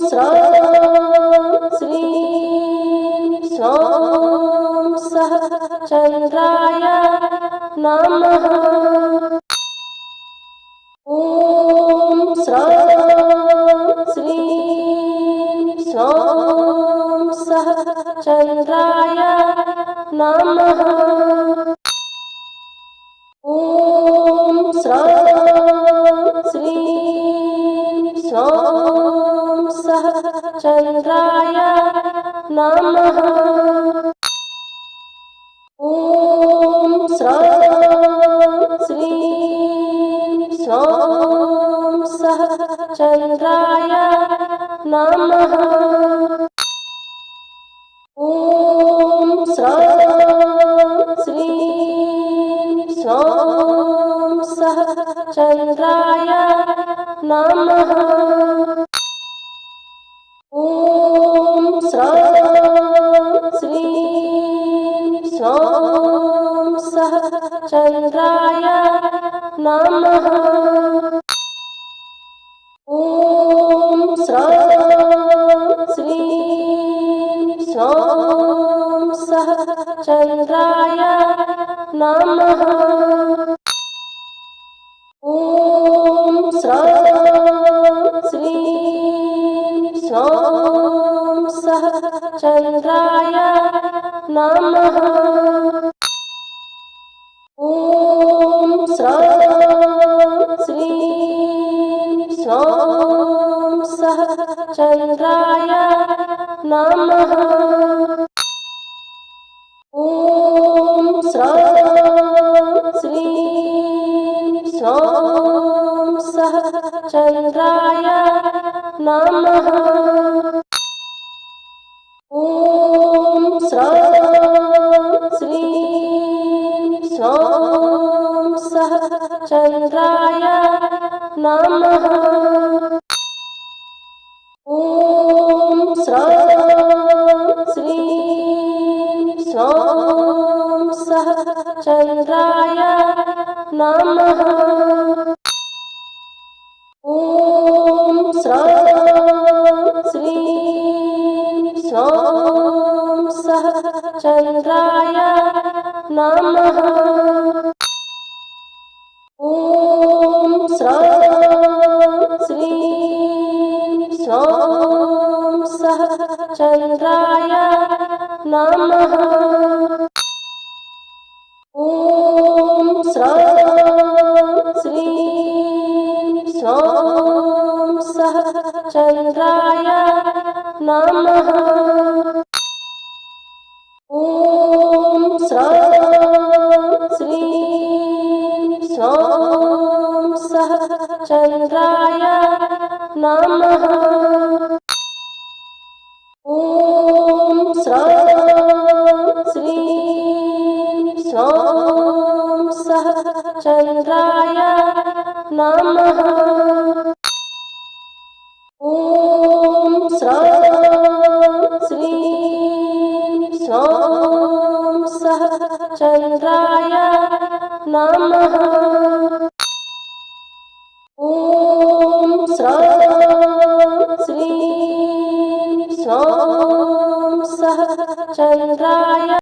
स्रां श्रीं सौं सः चन्द्राय नमः। ॐ स्रां श्रीं सौं सः चन्द्राय नमः। ॐ स्रां श्रीं सौं सः चन्द्राय नमः। ॐ स्रां श्रीं सौं सः चन्द्राय नमः। ॐ स्रां श्रीं सौं सः चन्द्राय नमः। ॐ स्रां श्रीं सौं सः चन्द्राय नमः। ॐ स्रां श्रीं सौं सः चन्द्राय नमः। ॐ स्रां श्रीं सौं सः चन्द्राय नमः। ॐ स्रां श्रीं सौं सः चन्द्राय नमः। ॐ स्रां श्रीं सौं सः चन्द्राय नमः। ॐ स्रां श्रीं सौं सः चन्द्राय नमः। ॐ स्रां श्रीं सौं सः चन्द्राय नमः। ॐ स्रां श्रीं सौं सः चन्द्राय नमः। ॐ स्रां श्रीं सौं सः चन्द्राय नमः। ॐ स्रां श्रीं सौं सः चन्द्राय नमः। ॐ स्रां श्रीं सौं सः चन्द्राय नमः। ॐ स्रां श्रीं सौं सः चन्द्राय नमः। ॐ स्रां श्रीं सौं सः चन्द्राय नमः। ॐ स्रां श्रीं सौं सः चन्द्राय